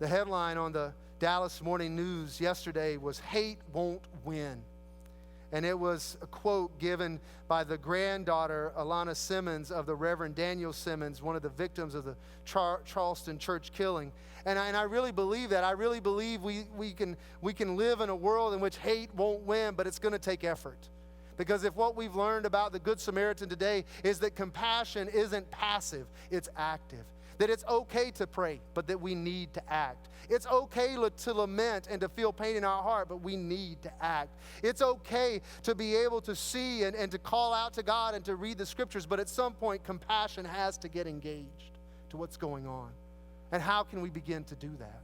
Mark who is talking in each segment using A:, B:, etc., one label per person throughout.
A: The headline on the Dallas Morning News yesterday was "Hate Won't Win." And it was a quote given by the granddaughter, Alana Simmons, of the Reverend Daniel Simmons, one of the victims of the Charleston church killing. And I really believe that. I really believe we can live in a world in which hate won't win, but it's going to take effort. Because if what we've learned about the Good Samaritan today is that compassion isn't passive, it's active. That it's okay to pray, but that we need to act. It's okay to lament and to feel pain in our heart, but we need to act. It's okay to be able to see and to call out to God and to read the scriptures, but at some point, compassion has to get engaged to what's going on. And how can we begin to do that?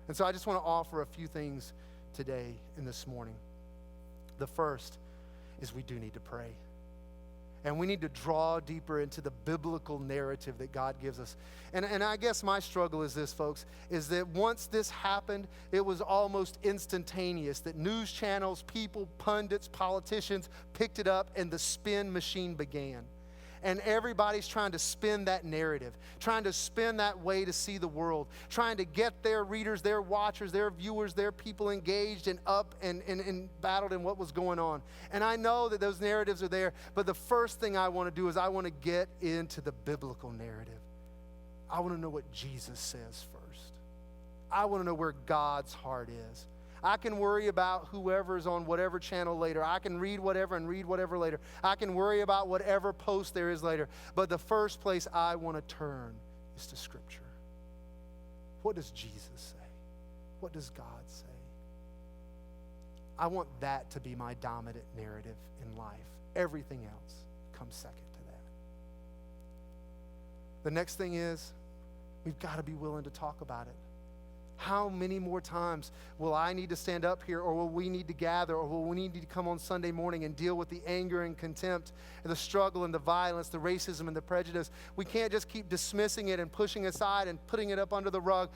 A: And so I just want to offer a few things today and this morning. The first is we do need to pray. And we need to draw deeper into the biblical narrative that God gives us. And I guess my struggle is this, folks, is that once this happened, it was almost instantaneous that news channels, people, pundits, politicians picked it up and the spin machine began. And everybody's trying to spin that narrative, trying to spin that way to see the world, trying to get their readers, their watchers, their viewers, their people engaged and up and battled in what was going on. And I know that those narratives are there, but the first thing I want to do is I want to get into the biblical narrative. I want to know what Jesus says first. I want to know where God's heart is. I can worry about whoever's on whatever channel later. I can read whatever and read whatever later. I can worry about whatever post there is later. But the first place I want to turn is to Scripture. What does Jesus say? What does God say? I want that to be my dominant narrative in life. Everything else comes second to that. The next thing is we've got to be willing to talk about it. How many more times will I need to stand up here, or will we need to gather, or will we need to come on Sunday morning and deal with the anger and contempt and the struggle and the violence, the racism and the prejudice? We can't just keep dismissing it and pushing aside and putting it up under the rug.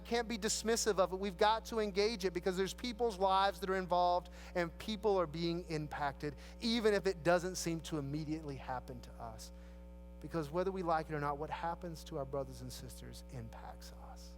A: Can't be dismissive of it. We've got to engage it because there's people's lives that are involved and people are being impacted, even if it doesn't seem to immediately happen to us. Because whether we like it or not, what happens to our brothers and sisters impacts us.